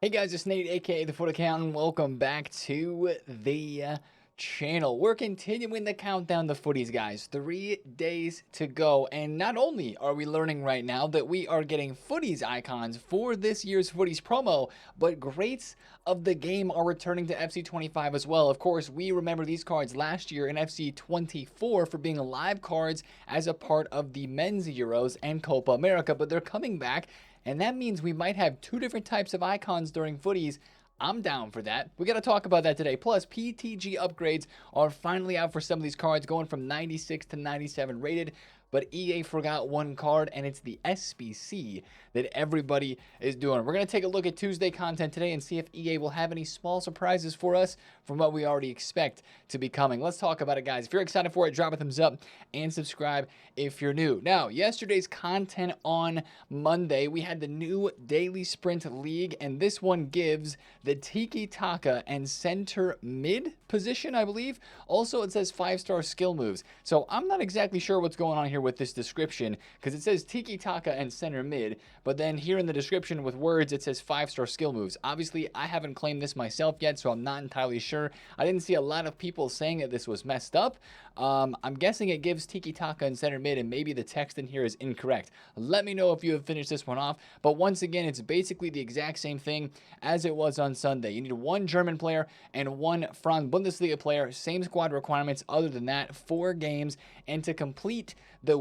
Hey guys, it's Nate, aka TheFutAccountant. Welcome back to the channel. We're continuing the countdown to Footies, guys. 3 days to go, and not only are we learning right now that we are getting Footies icons for this year's Footies promo, but greats of the game are returning to FC25 as well. Of course, we remember these cards last year in FC24 for being live cards as a part of the Men's Euros and Copa America, but they're coming back. And that means we might have two different types of icons during Footies. I'm down for that. We got to talk about that today. Plus, PTG upgrades are finally out for some of these cards, going from 96 to 97 rated. But EA forgot one card, and it's the SBC that everybody is doing. We're going to take a look at Tuesday content today and see if EA will have any small surprises for us from what we already expect to be coming. Let's talk about it, guys. If you're excited for it, drop a thumbs up and subscribe if you're new. Now, yesterday's content on Monday, we had the new Daily Sprint League, and this one gives the Tiki Taka and center mid position, I believe. Also, it says 5-star skill moves. So I'm not exactly sure what's going on here with this description, because it says Tiki Taka and center mid, but then here in the description with words it says 5-star skill moves. Obviously, I haven't claimed this myself yet, so I'm not entirely sure. I didn't see a lot of people saying that this was messed up. I'm guessing it gives Tiki Taka and center mid, and maybe the text in here is incorrect. Let me know if you have finished this one off, but once again, it's basically the exact same thing as it was on Sunday. You need one German player and one Franz Bundesliga player, same squad requirements. Other than that, 4 games, and to complete the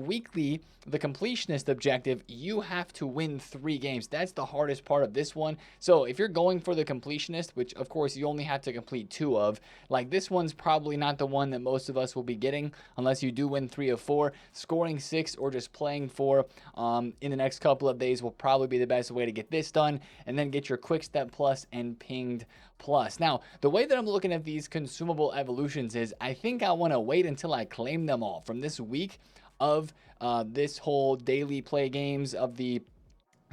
completionist objective, you have to win 3 games. That's the hardest part of this one. So if you're going for the completionist, which of course you only have to complete 2 of, like this one's probably not the one that most of us will be getting unless you do win 3 of 4. Scoring 6 or just playing 4 in the next couple of days will probably be the best way to get this done, and then get your quick step plus and pinged plus. Now, the way that I'm looking at these consumable evolutions is I think I want to wait until I claim them all from this week of this whole daily play games of the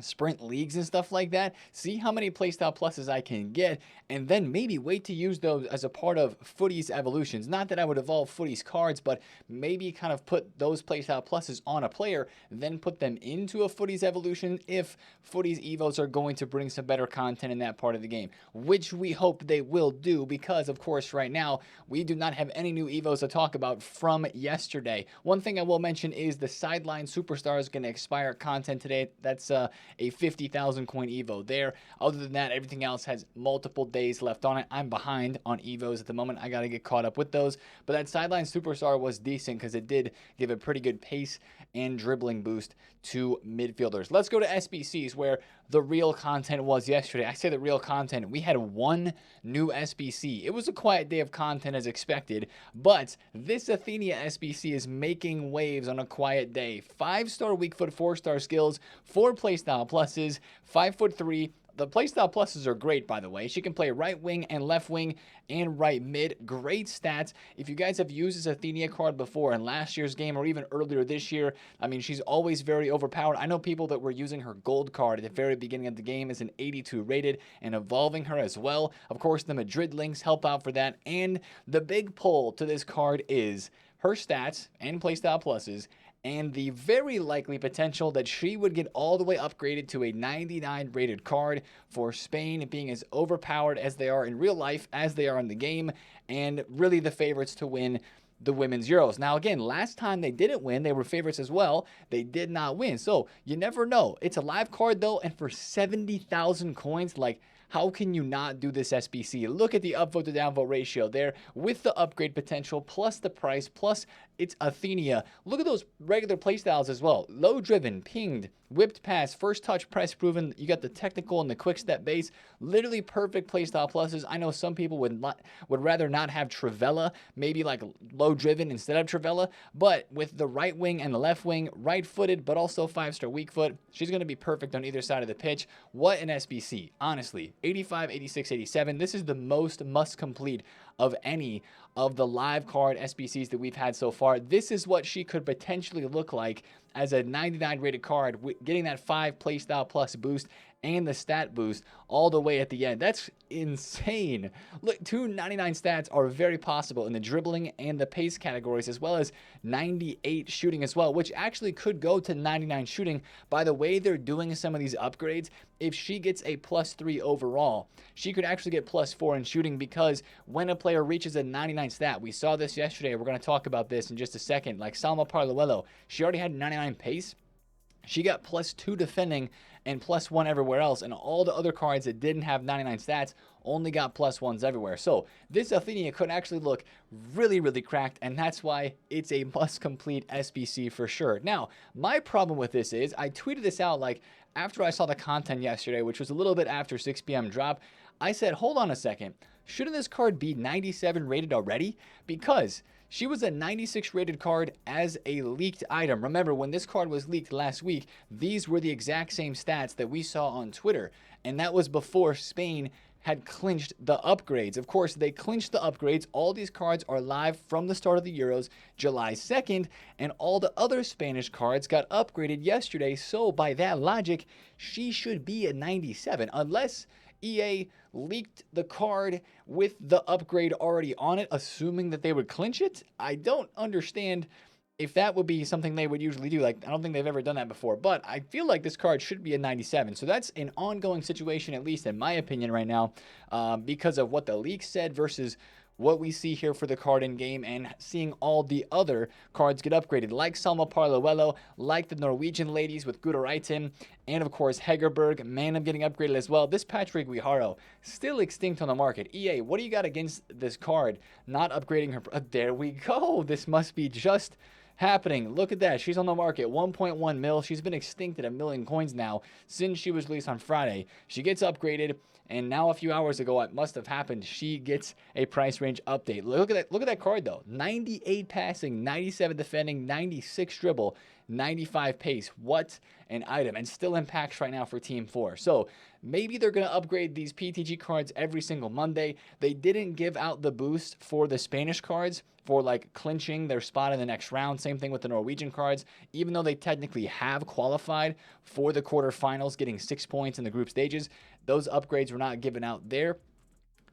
sprint leagues and stuff like that, see how many playstyle pluses I can get, and then maybe wait to use those as a part of Footies evolutions. Not that I would evolve Footies cards, but maybe kind of put those playstyle pluses on a player, then put them into a Footies evolution if Footies evos are going to bring some better content in that part of the game, which we hope they will do, because of course right now we do not have any new evos to talk about from yesterday. One thing I will mention is the sideline superstar is going to expire content today. That's a 50,000 coin evo there. Other than that, everything else has multiple days left on it. I'm behind on evos at the moment. I got to get caught up with those. But that sideline superstar was decent because it did give a pretty good pace and dribbling boost to midfielders. Let's go to SBCs, where the real content was yesterday. I say the real content. We had 1 new SBC. It was a quiet day of content as expected, but this Athenea SBC is making waves on a quiet day. 5-star weak foot, 4-star skills, 4 playstyle pluses, 5'3". The playstyle pluses are great, by the way. She can play right wing and left wing and right mid. Great stats. If you guys have used this Athenea card before in last year's game or even earlier this year, I mean, she's always very overpowered. I know people that were using her gold card at the very beginning of the game as an 82 rated and evolving her as well. Of course, the Madrid links help out for that. And the big pull to this card is her stats and playstyle pluses, and the very likely potential that she would get all the way upgraded to a 99 rated card for Spain, being as overpowered as they are in real life as they are in the game, and really the favorites to win the Women's Euros. Now, again, last time they didn't win, they were favorites as well. They did not win, so you never know. It's a live card, though, and for 70,000 coins, like, how can you not do this SBC? Look at the upvote to downvote ratio there with the upgrade potential, plus the price, plus it's Athenea. Look at those regular playstyles as well. Low driven, pinged, whipped pass, first touch, press proven. You got the technical and the quick step base. Literally perfect playstyle pluses. I know some people would rather not have Trivella, maybe like low driven instead of Trivella, but with the right wing and the left wing, right footed, but also 5-star weak foot, she's going to be perfect on either side of the pitch. What an SBC, honestly. 85, 86, 87. This is the most must complete of any of the live card SBCs that we've had so far. This is what she could potentially look like as a 99 rated card, getting that 5 playstyle plus boost and the stat boost all the way at the end. That's insane. Look, 299 stats are very possible in the dribbling and the pace categories, as well as 98 shooting as well, which actually could go to 99 shooting. By the way they're doing some of these upgrades, if she gets a +3 overall, she could actually get +4 in shooting, because when a player reaches a 99 stat, we saw this yesterday, we're going to talk about this in just a second, like Salma Paralluelo, she already had 99 pace. She got +2 defending and +1 everywhere else, and all the other cards that didn't have 99 stats only got +1s everywhere. So this Athenea could actually look really, really cracked, and that's why it's a must-complete SBC for sure. Now, my problem with this is, I tweeted this out like after I saw the content yesterday, which was a little bit after 6 p.m. drop. I said, hold on a second, shouldn't this card be 97 rated already? Because she was a 96 rated card as a leaked item. Remember, when this card was leaked last week, these were the exact same stats that we saw on Twitter. And that was before Spain had clinched the upgrades. Of course, they clinched the upgrades. All these cards are live from the start of the Euros, July 2nd, and all the other Spanish cards got upgraded yesterday. So by that logic, she should be a 97, unless EA leaked the card with the upgrade already on it, assuming that they would clinch it. I don't understand if that would be something they would usually do. Like, I don't think they've ever done that before, but I feel like this card should be a 97. So that's an ongoing situation, at least in my opinion right now, because of what the leak said versus what we see here for the card in game, and seeing all the other cards get upgraded, like Salma Paralluelo, like the Norwegian ladies with Guderitin, and of course Hegerberg, Manum getting upgraded as well. This Patrick Guijarro, still extinct on the market. EA, what do you got against this card not upgrading her? There we go. This must be just happening. Look at that. She's on the market, 1.1 mil. She's been extinct at 1 million coins now since she was released on Friday. She gets upgraded, and now a few hours ago, it must have happened, she gets a price range update. Look at that. Look at that card though. 98 passing, 97 defending, 96 dribble, 95 pace. What an item, and still in packs right now for Team 4. So maybe they're going to upgrade these PTG cards every single Monday. They didn't give out the boost for the Spanish cards for like clinching their spot in the next round. Same thing with the Norwegian cards, even though they technically have qualified for the quarterfinals, getting 6 points in the group stages. Those upgrades were not given out there.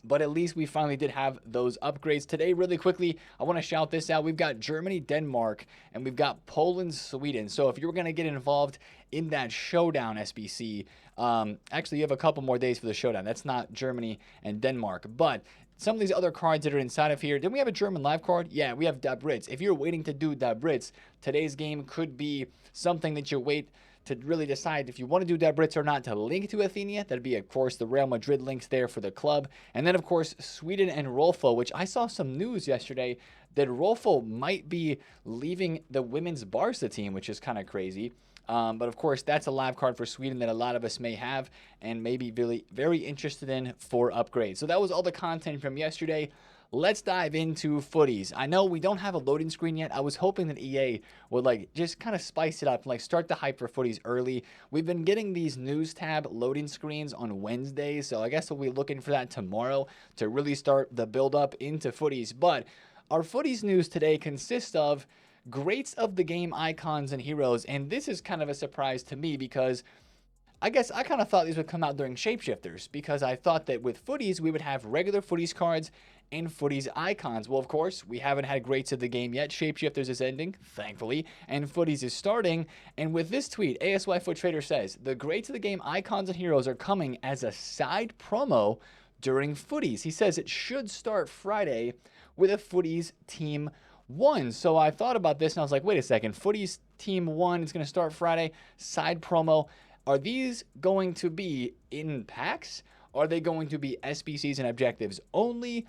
But at least we finally did have those upgrades today. Really quickly, I want to shout this out. We've got Germany, Denmark, and we've got Poland, Sweden. So if you're going to get involved in that showdown SBC, actually you have a couple more days for the showdown. That's not Germany and Denmark, but some of these other cards that are inside of here. Didn't we have a German live card? Yeah, we have Dabritz. If you're waiting to do Dabritz, today's game could be something that you wait to really decide if you want to do Dabritz or not, to link to Athenea. That'd be, of course, the Real Madrid links there for the club. And then, of course, Sweden and Rolfo, which I saw some news yesterday that Rolfo might be leaving the women's Barca team, which is kind of crazy. But, of course, that's a live card for Sweden that a lot of us may have and may be really very interested in for upgrades. So that was all the content from yesterday. Let's dive into Footies. I know we don't have a loading screen yet. I was hoping that EA would like just kind of spice it up, like start the hype for Footies early. We've been getting these news tab loading screens on Wednesdays, so I guess we'll be looking for that tomorrow to really start the build up into Footies. But our Footies news today consists of greats of the game icons and heroes, and this is kind of a surprise to me because I guess I kind of thought these would come out during Shapeshifters, because I thought that with Footies we would have regular Footies cards and Footies icons. Well, of course, we haven't had greats of the game yet. Shapeshifters is ending, thankfully, and Footies is starting. And with this tweet, ASY Foot Trader says, the greats of the game icons and heroes are coming as a side promo during Footies. He says it should start Friday with a Footies Team 1. So I thought about this and I was like, wait a second, Footies Team 1 is going to start Friday, side promo. Are these going to be in packs? Are they going to be SBCs and objectives only?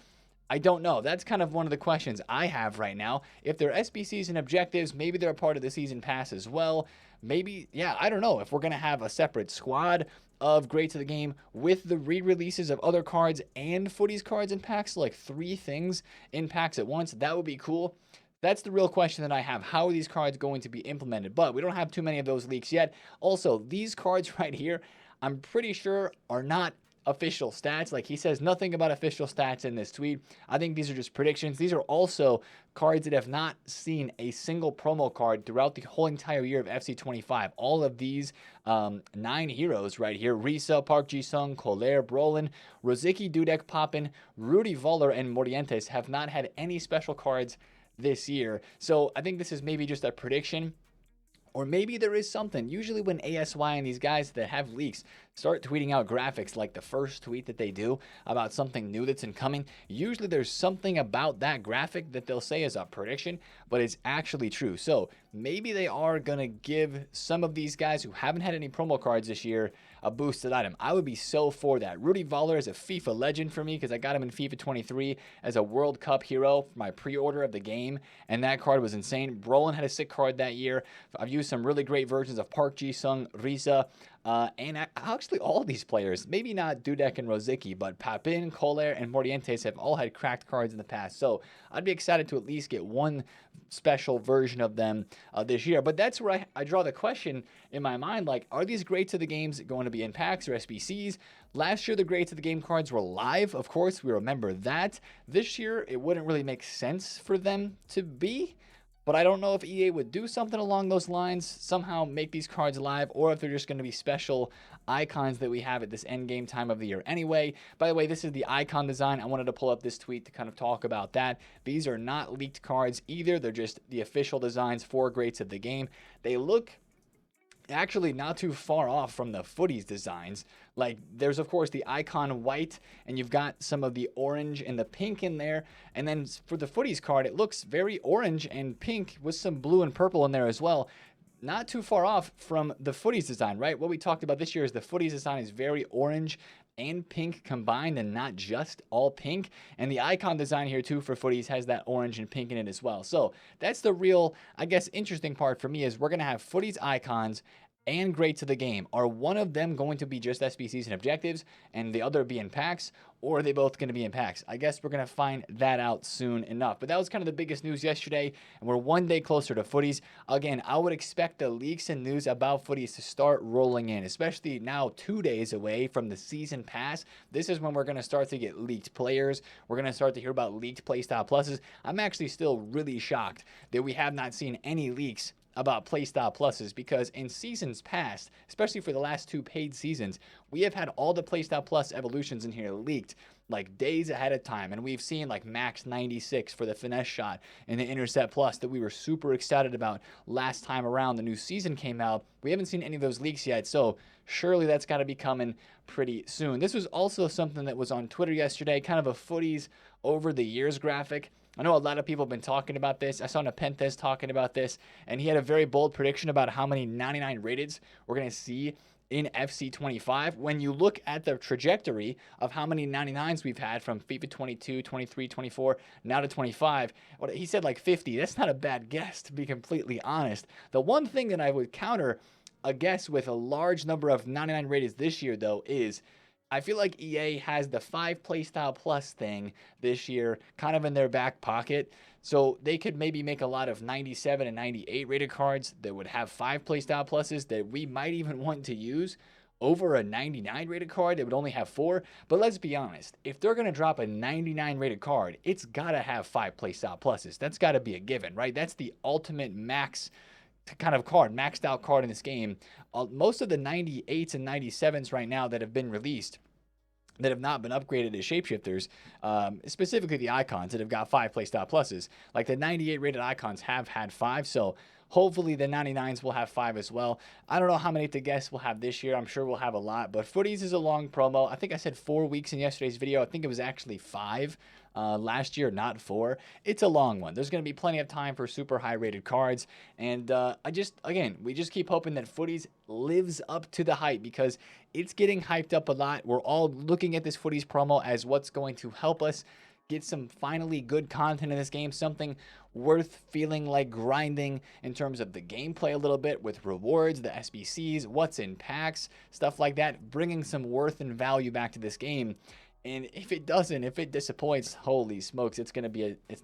I don't know. That's kind of one of the questions I have right now. If they're SBCs and objectives, maybe they're a part of the season pass as well. Maybe, yeah, I don't know if we're going to have a separate squad of greats of the game with the re-releases of other cards and Footies cards in packs, like 3 things in packs at once. That would be cool. That's the real question that I have. How are these cards going to be implemented? But we don't have too many of those leaks yet. Also, these cards right here, I'm pretty sure are not official stats. Like, he says nothing about official stats in this tweet. I think these are just predictions. These are also cards that have not seen a single promo card throughout the whole entire year of FC25. All of these 9 heroes right here: Risa, Park Ji-sung, Collier, Brolin, Rosicky, Dudek, Poppin, Rudy Voller, and Morientes have not had any special cards this year. So I think this is maybe just a prediction. Or maybe there is something. Usually when ASY and these guys that have leaks start tweeting out graphics, like the first tweet that they do about something new that's incoming, usually there's something about that graphic that they'll say is a prediction, but it's actually true. So maybe they are going to give some of these guys who haven't had any promo cards this year a boosted item. I would be so for that. Rudy Voller is a FIFA legend for me because I got him in FIFA 23 as a World Cup hero for my pre-order of the game, and that card was insane. Brolin had a sick card that year. I've used some really great versions of Park Ji-sung, Risa, and actually all of these players, maybe not Dudek and Rosicky, but Papin, Collier, and Morientes have all had cracked cards in the past. So I'd be excited to at least get one special version of them this year. But that's where I draw the question in my mind, like, are these Greats of the Games going to be in packs or SBCs? Last year, the Greats of the Game cards were live. Of course, we remember that. This year, it wouldn't really make sense for them to be. But I don't know if EA would do something along those lines, somehow make these cards live, or if they're just going to be special icons that we have at this end game time of the year anyway. By the way, this is the icon design. I wanted to pull up this tweet to kind of talk about that. These are not leaked cards either. They're just the official designs for Greats of the Game. They look actually not too far off from the Footies designs. Like, there's of course the icon white, and you've got some of the orange and the pink in there, and then for the Footies card it looks very orange and pink with some blue and purple in there as well. Not too far off from the Footies design, right? What we talked about this year is the Footies design is very orange and pink combined and not just all pink. And the icon design here too for Footies has that orange and pink in it as well. So that's the real, I guess, interesting part for me is we're going to have Footies icons and Greats of the Game. Are one of them going to be just SBCs and objectives and the other be in packs, or are they both going to be in packs? I guess we're going to find that out soon enough. But that was kind of the biggest news yesterday, and we're one day closer to Footies. Again, I would expect the leaks and news about Footies to start rolling in, especially now 2 days away from the season pass. This is when we're going to start to get leaked players. We're going to start to hear about leaked playstyle pluses. I'm actually still really shocked that we have not seen any leaks about playstyle pluses, because in seasons past, especially for the last 2 paid seasons, we have had all the playstyle plus evolutions in here leaked like days ahead of time, and we've seen like max 96 for the finesse shot and the intercept plus that we were super excited about last time around the new season came out. We haven't seen any of those leaks yet, so surely that's got to be coming pretty soon. This was also something that was on Twitter yesterday, kind of a Footies over the years graphic. I know a lot of people have been talking about this. I saw Nepenthes talking about this, and he had a very bold prediction about how many 99 rateds we're going to see in FC25. When you look at the trajectory of how many 99s we've had from FIFA 22, 23, 24, now to 25, he said like 50. That's not a bad guess, to be completely honest. The one thing that I would counter a guess with a large number of 99 rateds this year, though, is I feel like EA has the 5 playstyle plus thing this year kind of in their back pocket. So they could maybe make a lot of 97 and 98 rated cards that would have 5 playstyle pluses that we might even want to use over a 99 rated card that would only have 4. But let's be honest, if they're going to drop a 99 rated card, it's got to have 5 playstyle pluses. That's got to be a given, right? That's the ultimate max kind of card, maxed out card in this game. Most of the 98s and 97s right now that have been released that have not been upgraded as shapeshifters, specifically the icons that have got 5 playstyle pluses, like the 98 rated icons have had 5, so hopefully the 99s will have 5 as well. I don't know how many to guess we'll have this year. I'm sure we'll have a lot, but Footies is a long promo. I think I said 4 weeks in yesterday's video. I think it was actually 5 last year, not 4. It's a long one. There's going to be plenty of time for super high rated cards, and we just keep hoping that Footies lives up to the hype, because it's getting hyped up a lot. We're all looking at this Footies promo as what's going to help us get some finally good content in this game, something worth feeling like grinding in terms of the gameplay a little bit with rewards, the SBCs, what's in packs, stuff like that, bringing some worth and value back to this game. And if it doesn't, if it disappoints, holy smokes, it's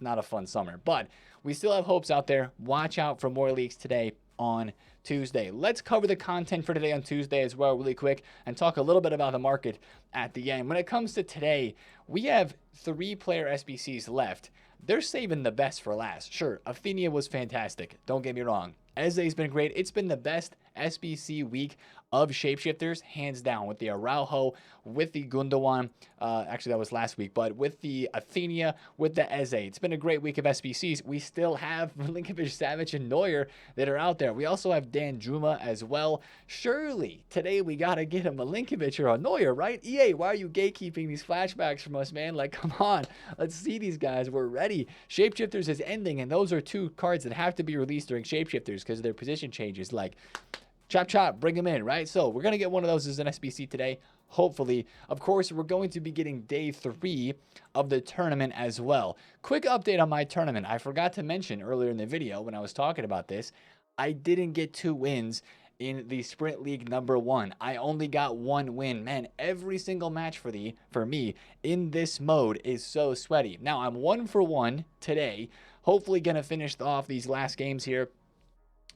not a fun summer. But we still have hopes out there. Watch out for more leaks today. on Tuesday. Let's cover the content for today on Tuesday as well really quick and talk a little bit about the market at the end. When it comes to today, we have 3-player SBCs left. They're saving the best for last. Sure, Athenea was fantastic. Don't get me wrong. Eze's been great. It's been the best SBC week of shapeshifters, hands down, with the Araujo, with the Gundogan. Actually, that was last week, but with the Athenea, with the Eze. It's been a great week of SBCs. We still have Milinkovic, Savic, and Neuer that are out there. We also have Dan Juma as well. Surely, today we got to get a Milinkovic or a Neuer, right? EA, why are you gatekeeping these flashbacks from us, man? Like, come on. Let's see these guys. We're ready. Shapeshifters is ending, and those are 2 cards that have to be released during Shapeshifters because of their position changes. Like, chop chop, bring them in, right? So we're going to get one of those as an SBC today, hopefully. Of course, we're going to be getting day 3 of the tournament as well. Quick update on my tournament. I forgot to mention earlier in the video when I was talking about this, I didn't get 2 wins in the Sprint League number 1. I only got 1 win. Man, every single match for me in this mode is so sweaty. Now, I'm 1 for 1 today. Hopefully going to finish off these last games here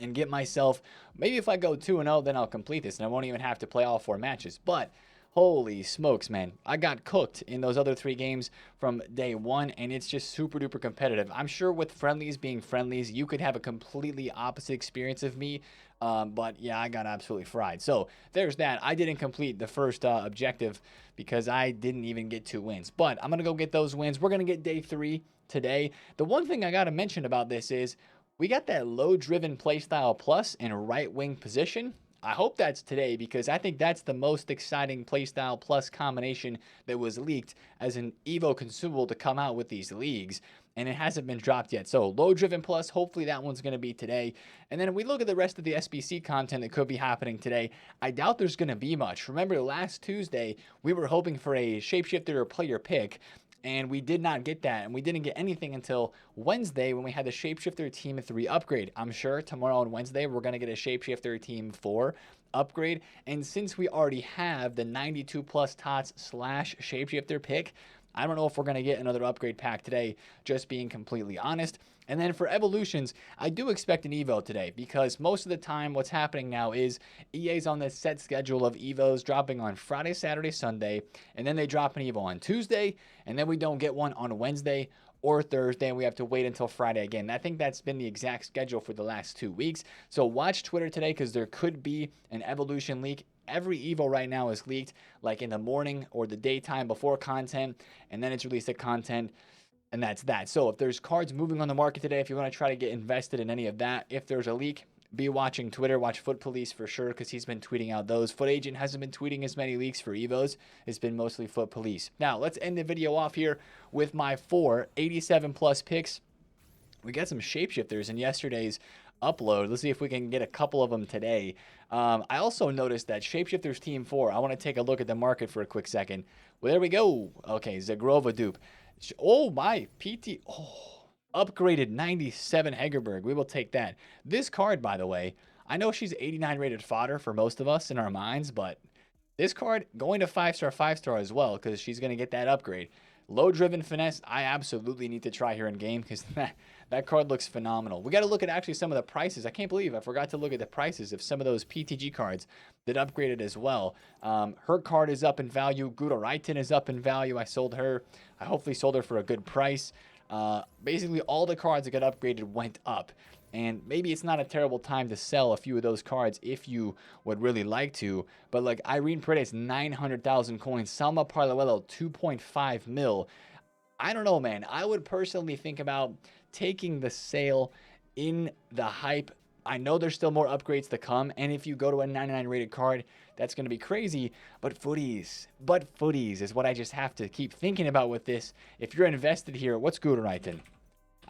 and get myself, maybe if I go 2-0, then I'll complete this and I won't even have to play all 4 matches. But holy smokes, man, I got cooked in those other 3 games from day 1, and it's just super duper competitive. I'm sure with friendlies being friendlies, you could have a completely opposite experience of me, but yeah, I got absolutely fried. So there's that. I didn't complete the first objective because I didn't even get 2 wins, but I'm gonna go get those wins. We're gonna get day 3 today. The one thing I gotta mention about this is we got that low-driven playstyle plus in right wing position. I hope that's today because I think that's the most exciting playstyle plus combination that was leaked as an Evo consumable to come out with these leagues, and it hasn't been dropped yet. So low-driven plus, hopefully that one's going to be today. And then if we look at the rest of the SBC content that could be happening today, I doubt there's going to be much. Remember last Tuesday, we were hoping for a shapeshifter or player pick, and we did not get that, and we didn't get anything until Wednesday when we had the Shapeshifter Team 3 upgrade. I'm sure tomorrow on Wednesday we're going to get a Shapeshifter Team 4 upgrade, and since we already have the 92 plus tots / Shapeshifter pick, I don't know if we're going to get another upgrade pack today, just being completely honest. And then for evolutions, I do expect an Evo today because most of the time what's happening now is EA's on this set schedule of Evos dropping on Friday, Saturday, Sunday, and then they drop an Evo on Tuesday, and then we don't get one on Wednesday or Thursday, and we have to wait until Friday again. I think that's been the exact schedule for the last 2 weeks. So watch Twitter today because there could be an evolution leak. Every Evo right now is leaked like in the morning or the daytime before content, and then it's released at content. And that's that. So if there's cards moving on the market today, if you want to try to get invested in any of that, if there's a leak, be watching Twitter. Watch Foot Police for sure because he's been tweeting out those. Foot Agent hasn't been tweeting as many leaks for Evos. It's been mostly Foot Police. Now, let's end the video off here with my 4 87 plus picks. We got some shapeshifters in yesterday's upload. Let's see if we can get a couple of them today. I also noticed that Shapeshifters Team 4, I want to take a look at the market for a quick second. Well, there we go. Okay, Zagrova dupe. Oh, my PT. Oh, upgraded 97 Hegerberg. We will take that. This card, by the way, I know she's 89 rated fodder for most of us in our minds, but this card going to 5-star as well because she's going to get that upgrade. Low-driven finesse, I absolutely need to try here in game because that card looks phenomenal. We got to look at actually some of the prices. I can't believe I forgot to look at the prices of some of those PTG cards that upgraded as well. Her card is up in value. Guduraitin is up in value. I sold her. I hopefully sold her for a good price. Basically, all the cards that got upgraded went up. And maybe it's not a terrible time to sell a few of those cards if you would really like to. But like Irene Paredes, 900,000 coins. Salma Paralluelo, 2.5 mil. I don't know, man. I would personally think about taking the sale in the hype. I know there's still more upgrades to come. And if you go to a 99 rated card, that's going to be crazy. But Footies is what I just have to keep thinking about with this. If you're invested here, what's Guduraitin?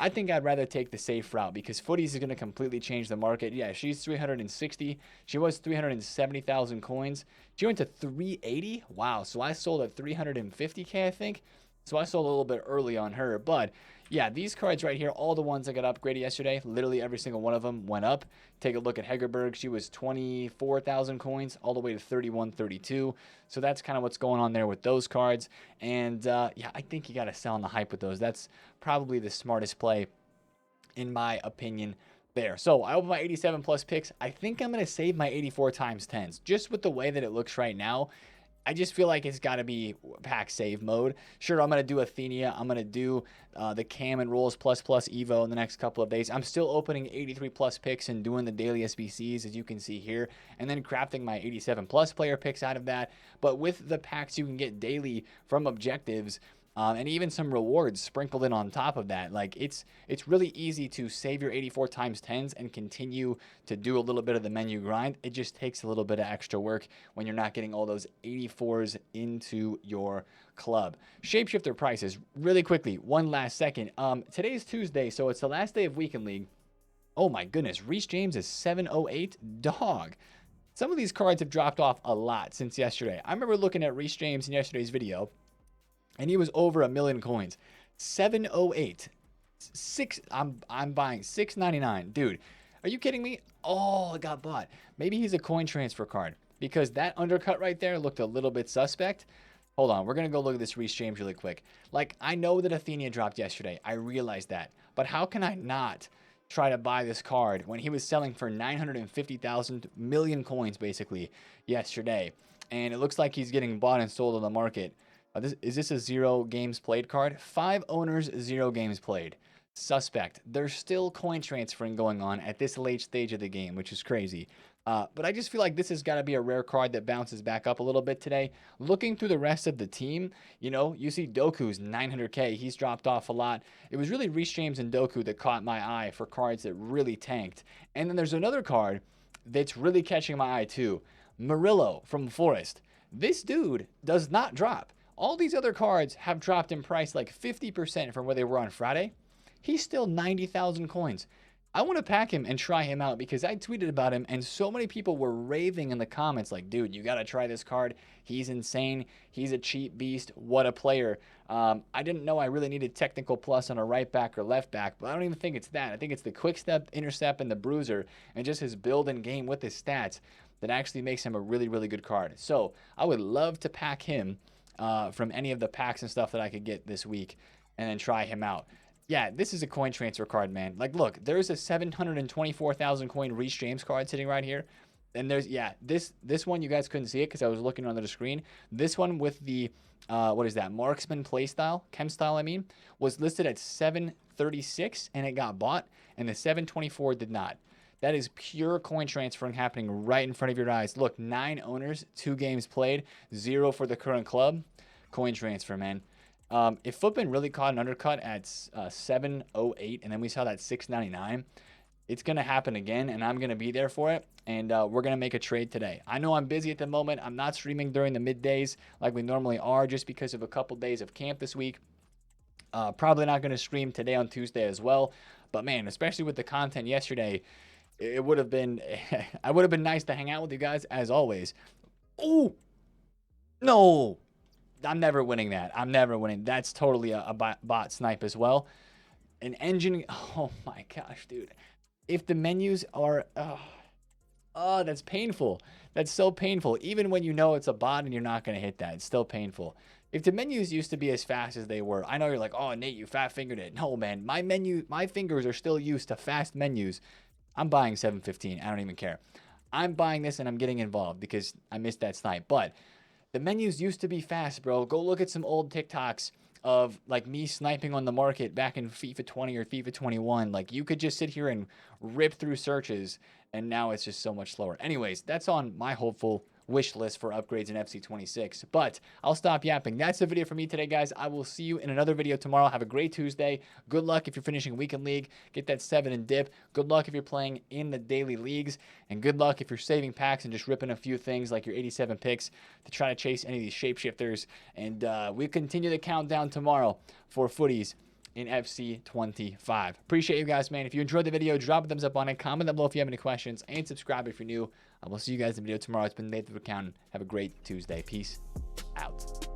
I think I'd rather take the safe route because Footies is going to completely change the market. Yeah, she's 360. She was 370,000 coins. She went to 380. Wow. So I sold at 350K, I think. So I sold a little bit early on her. But yeah, these cards right here, all the ones that got upgraded yesterday, literally every single one of them went up. Take a look at Hegerberg. She was 24,000 coins all the way to 3132. So that's kind of what's going on there with those cards. And yeah, I think you got to sell on the hype with those. That's probably the smartest play, in my opinion, there. So I open my 87 plus picks. I think I'm going to save my 84 times 10s just with the way that it looks right now. I just feel like it's got to be pack save mode. Sure, I'm going to do Athenea. I'm going to do the Cam and Rolls plus Evo in the next couple of days. I'm still opening 83 plus picks and doing the daily SBCs, as you can see here, and then crafting my 87 plus player picks out of that. But with the packs you can get daily from objectives, and even some rewards sprinkled in on top of that. Like it's really easy to save your 84 times 10s and continue to do a little bit of the menu grind. It just takes a little bit of extra work when you're not getting all those 84s into your club. Shapeshifter prices, really quickly, one last second. Today is Tuesday, so it's the last day of Weekend League. Oh my goodness, Reece James is 708. Dog. Some of these cards have dropped off a lot since yesterday. I remember looking at Reece James in yesterday's video, and he was over 1 million coins. 708. I'm buying 699. Dude, are you kidding me? Oh, it got bought. Maybe he's a coin transfer card, because that undercut right there looked a little bit suspect. Hold on, we're going to go look at this Reece James really quick. Like, I know that Athenea dropped yesterday. I realize that. But how can I not try to buy this card when he was selling for 950,000 million coins, basically, yesterday? And it looks like he's getting bought and sold on the market. Is this a 0 games played card? 5 owners, 0 games played. Suspect. There's still coin transferring going on at this late stage of the game, which is crazy. But I just feel like this has got to be a rare card that bounces back up a little bit today. Looking through the rest of the team, you know, you see Doku's 900K. He's dropped off a lot. It was really Reece James and Doku that caught my eye for cards that really tanked. And then there's another card that's really catching my eye too. Murillo from Forest. This dude does not drop. All these other cards have dropped in price like 50% from where they were on Friday. He's still 90,000 coins. I want to pack him and try him out because I tweeted about him and so many people were raving in the comments like, dude, you got to try this card. He's insane. He's a cheap beast. What a player. I didn't know I really needed technical plus on a right back or left back, but I don't even think it's that. I think it's the quick step, intercept, and the bruiser, and just his build and game with his stats that actually makes him a really, really good card. So I would love to pack him from any of the packs and stuff that I could get this week and then try him out. Yeah, this is a coin transfer card, man. Like, look, there's a 724,000 coin Reece James card sitting right here. And there's, yeah, this one, you guys couldn't see it because I was looking under the screen. This one with the, what is that, marksman playstyle, chem style, I mean, was listed at 736 and it got bought, and the 724 did not. That is pure coin transferring happening right in front of your eyes. Look, 9 owners, 2 games played, 0 for the current club. Coin transfer, man. If Footman really caught an undercut at 708 and then we saw that 699, it's going to happen again, and I'm going to be there for it, and we're going to make a trade today. I know I'm busy at the moment. I'm not streaming during the middays like we normally are just because of a couple days of camp this week. Probably not going to stream today on Tuesday as well. But, man, especially with the content yesterday, it would have been, I would have been nice to hang out with you guys as always. Oh, no, I'm never winning that. I'm never winning. That's totally a bot snipe as well. An engine. Oh my gosh, dude. If the menus are, oh, that's painful. That's so painful. Even when you know it's a bot and you're not going to hit that, it's still painful. If the menus used to be as fast as they were, I know you're like, oh, Nate, you fat fingered it. No, man, my fingers are still used to fast menus. I'm buying 715. I don't even care. I'm buying this and I'm getting involved because I missed that snipe. But the menus used to be fast, bro. Go look at some old TikToks of like me sniping on the market back in FIFA 20 or FIFA 21. Like you could just sit here and rip through searches, and now it's just so much slower. Anyways, that's on my hopeful wish list for upgrades in FC 26. But I'll stop yapping. That's the video for me today, guys. I will see you in another video tomorrow. Have a great Tuesday. Good luck if you're finishing Weekend League. Get that 7 and dip. Good luck if you're playing in the daily leagues. And good luck if you're saving packs and just ripping a few things like your 87 picks to try to chase any of these shapeshifters. And we continue the countdown tomorrow for Footies in FC 25. Appreciate you guys, man. If you enjoyed the video, drop a thumbs up on it. Comment down below if you have any questions. And subscribe if you're new. I will see you guys in the video tomorrow. It's been TheFutAccountant. Have a great Tuesday. Peace out.